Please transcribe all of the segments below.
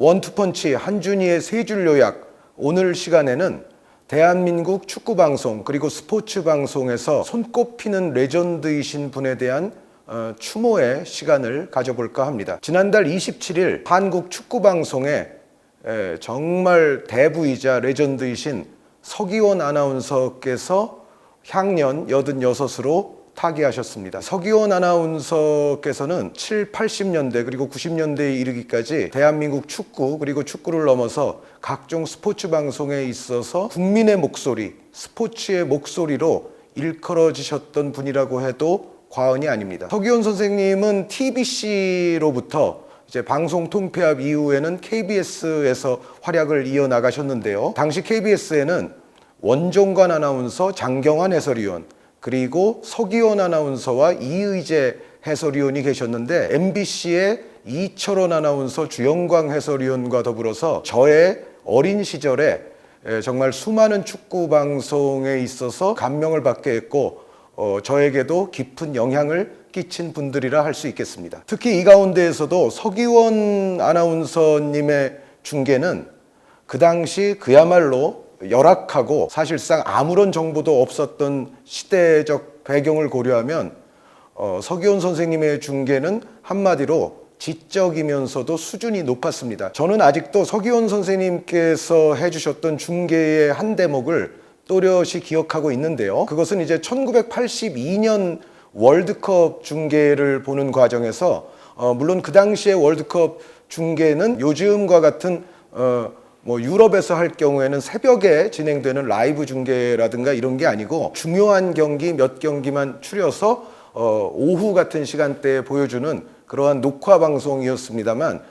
원투펀치 한준희의 세 줄 요약. 오늘 시간에는 대한민국 축구방송 그리고 스포츠 방송에서 손꼽히는 레전드이신 분에 대한 추모의 시간을 가져볼까 합니다. 지난달 27일 한국 축구방송에 정말 대부이자 레전드이신 서기원 아나운서께서 향년 86으로 타계하셨습니다. 서기원 아나운서께서는 7, 80년대 그리고 90년대에 이르기까지 대한민국 축구 그리고 축구를 넘어서 각종 스포츠 방송에 있어서 국민의 목소리, 스포츠의 목소리로 일컬어지셨던 분이라고 해도 과언이 아닙니다. 서기원 선생님은 TBC로부터 이제 방송 통폐합 이후에는 KBS에서 활약을 이어나가셨는데요. 당시 KBS에는 원종관 아나운서, 장경환 해설위원, 그리고 서기원 아나운서와 이의재 해설위원이 계셨는데 MBC의 이철원 아나운서, 주영광 해설위원과 더불어서 저의 어린 시절에 정말 수많은 축구 방송에 있어서 감명을 받게 했고 저에게도 깊은 영향을 끼친 분들이라 할 수 있겠습니다. 특히 이 가운데에서도 서기원 아나운서님의 중계는 그 당시 그야말로 열악하고 사실상 아무런 정보도 없었던 시대적 배경을 고려하면 서기원 선생님의 중계는 한마디로 지적이면서도 수준이 높았습니다. 저는 아직도 서기원 선생님께서 해주셨던 중계의 한 대목을 또렷이 기억하고 있는데요. 그것은 이제 1982년 월드컵 중계를 보는 과정에서 물론 그 당시의 월드컵 중계는 요즘과 같은 유럽에서 할 경우에는 새벽에 진행되는 라이브 중계라든가 이런 게 아니고 중요한 경기 몇 경기만 추려서 오후 같은 시간대에 보여주는 그러한 녹화 방송이었습니다만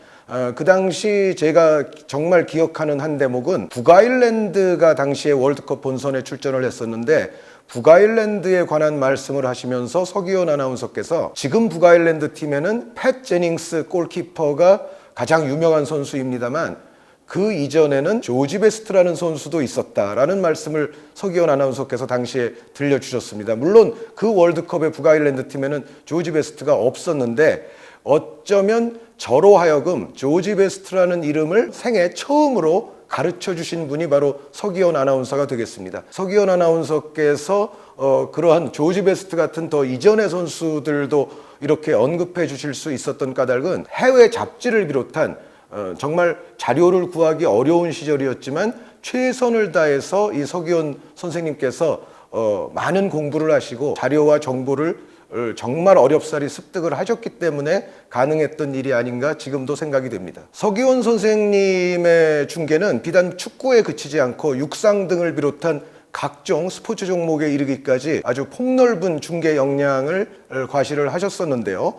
그 당시 제가 정말 기억하는 한 대목은 북아일랜드가 당시에 월드컵 본선에 출전을 했었는데 북아일랜드에 관한 말씀을 하시면서 서기원 아나운서께서 지금 북아일랜드 팀에는 팻 제닝스 골키퍼가 가장 유명한 선수입니다만 그 이전에는 조지 베스트라는 선수도 있었다라는 말씀을 서기원 아나운서께서 당시에 들려주셨습니다. 물론 그 월드컵의 북아일랜드 팀에는 조지 베스트가 없었는데 어쩌면 저로 하여금 조지 베스트라는 이름을 생애 처음으로 가르쳐 주신 분이 바로 서기원 아나운서가 되겠습니다. 서기원 아나운서께서 그러한 조지 베스트 같은 더 이전의 선수들도 이렇게 언급해 주실 수 있었던 까닭은 해외 잡지를 비롯한 정말 자료를 구하기 어려운 시절이었지만 최선을 다해서 이 서기원 선생님께서 많은 공부를 하시고 자료와 정보를 정말 어렵사리 습득을 하셨기 때문에 가능했던 일이 아닌가 지금도 생각이 됩니다. 서기원 선생님의 중계는 비단 축구에 그치지 않고 육상 등을 비롯한 각종 스포츠 종목에 이르기까지 아주 폭넓은 중계 역량을 과시를 하셨었는데요.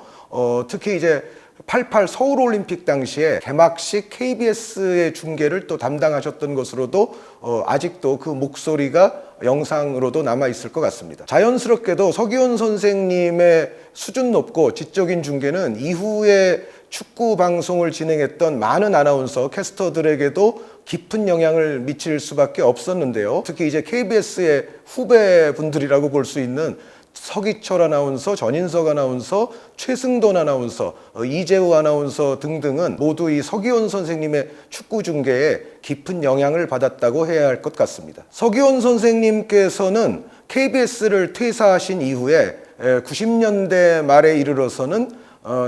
특히 이제 88 서울올림픽 당시에 개막식 KBS의 중계를 또 담당하셨던 것으로도 아직도 그 목소리가 영상으로도 남아있을 것 같습니다. 자연스럽게도 서기원 선생님의 수준 높고 지적인 중계는 이후에 축구 방송을 진행했던 많은 아나운서, 캐스터들에게도 깊은 영향을 미칠 수밖에 없었는데요. 특히 이제 KBS의 후배분들이라고 볼 수 있는 서기철 아나운서, 전인석 아나운서, 최승돈 아나운서, 이재우 아나운서 등등은 모두 이 서기원 선생님의 축구 중계에 깊은 영향을 받았다고 해야 할 것 같습니다. 서기원 선생님께서는 KBS를 퇴사하신 이후에 90년대 말에 이르러서는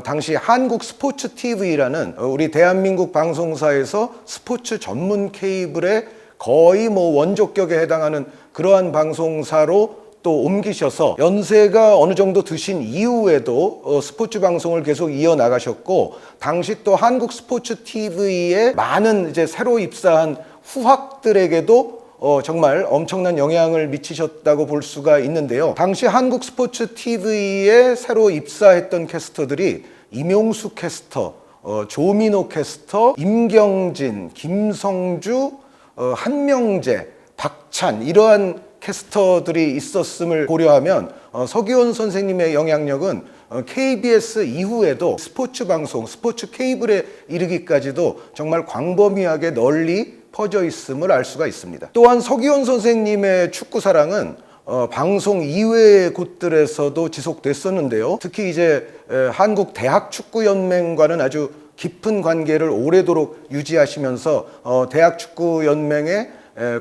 당시 한국 스포츠 TV라는 우리 대한민국 방송사에서 스포츠 전문 케이블의 거의 원조격에 해당하는 그러한 방송사로 또 옮기셔서 연세가 어느 정도 드신 이후에도 스포츠 방송을 계속 이어나가셨고 당시 또 한국 스포츠 TV에 많은 이제 새로 입사한 후학들에게도 정말 엄청난 영향을 미치셨다고 볼 수가 있는데요. 당시 한국 스포츠 TV에 새로 입사했던 캐스터들이 임용수 캐스터, 조민호 캐스터, 임경진, 김성주, 한명재, 박찬 이러한 캐스터들이 있었음을 고려하면 서기원 선생님의 영향력은 KBS 이후에도 스포츠 방송, 스포츠 케이블에 이르기까지도 정말 광범위하게 널리 퍼져 있음을 알 수가 있습니다. 또한 서기원 선생님의 축구 사랑은 방송 이외의 곳들에서도 지속됐었는데요. 특히 이제 한국 대학축구연맹과는 아주 깊은 관계를 오래도록 유지하시면서 대학축구연맹의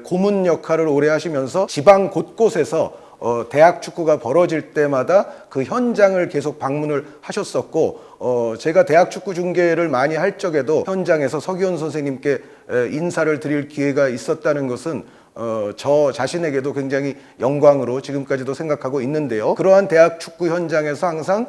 고문 역할을 오래 하시면서 지방 곳곳에서 대학 축구가 벌어질 때마다 그 현장을 계속 방문을 하셨었고, 제가 대학 축구 중계를 많이 할 적에도 현장에서 서기원 선생님께 인사를 드릴 기회가 있었다는 것은 저 자신에게도 굉장히 영광으로 지금까지도 생각하고 있는데요. 그러한 대학 축구 현장에서 항상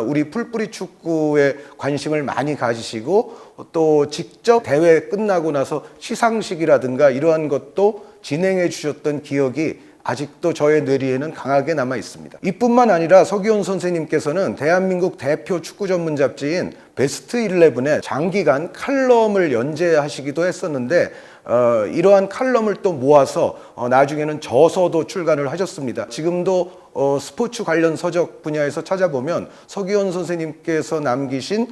우리 풀뿌리 축구에 관심을 많이 가지시고, 또 직접 대회 끝나고 나서 시상식이라든가 이러한 것도 진행해 주셨던 기억이 아직도 저의 뇌리에는 강하게 남아 있습니다. 이뿐만 아니라 서기원 선생님께서는 대한민국 대표 축구 전문 잡지인 베스트 11에 장기간 칼럼을 연재하시기도 했었는데, 이러한 칼럼을 또 모아서 나중에는 저서도 출간을 하셨습니다. 지금도 스포츠 관련 서적 분야에서 찾아보면 서기원 선생님께서 남기신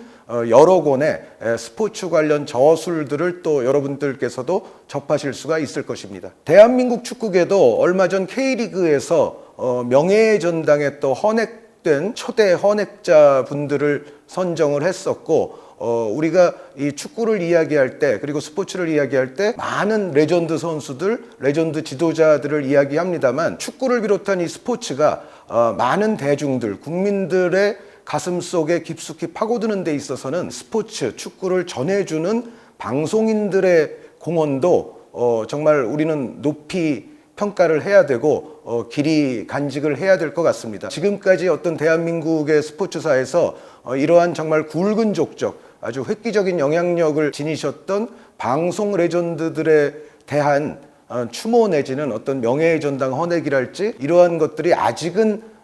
여러 권의 스포츠 관련 저술들을 또 여러분들께서도 접하실 수가 있을 것입니다. 대한민국 축구계도 얼마 전 K리그에서 명예의 전당에 또 헌액된 초대 헌액자 분들을 선정을 했었고, 우리가 이 축구를 이야기할 때, 그리고 스포츠를 이야기할 때 많은 레전드 선수들, 레전드 지도자들을 이야기합니다만, 축구를 비롯한 이 스포츠가 많은 대중들, 국민들의 가슴 속에 깊숙이 파고드는 데 있어서는 스포츠, 축구를 전해주는 방송인들의 공헌도 정말 우리는 높이 평가를 해야 되고 길이 간직을 해야 될 것 같습니다. 지금까지 어떤 대한민국의 스포츠사에서 이러한 정말 굵은 족적, 아주 획기적인 영향력을 지니셨던 방송 레전드들에 대한 추모 내지는 어떤 명예의 전당 헌액이랄지, 이러한 것들이 아직은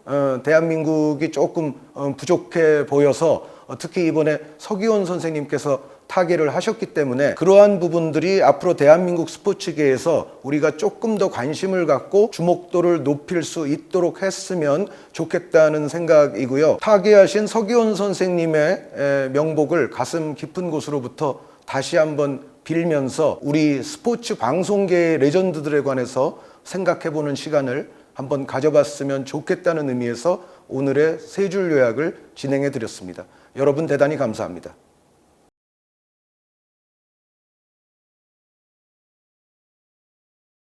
대한민국이 조금 부족해 보여서 특히 이번에 서기원 선생님께서 타계를 하셨기 때문에 그러한 부분들이 앞으로 대한민국 스포츠계에서 우리가 조금 더 관심을 갖고 주목도를 높일 수 있도록 했으면 좋겠다는 생각이고요. 타계하신 서기원 선생님의 명복을 가슴 깊은 곳으로부터 다시 한번 빌면서 우리 스포츠 방송계의 레전드들에 관해서 생각해보는 시간을 한번 가져봤으면 좋겠다는 의미에서 오늘의 세 줄 요약을 진행해 드렸습니다. 여러분 대단히 감사합니다.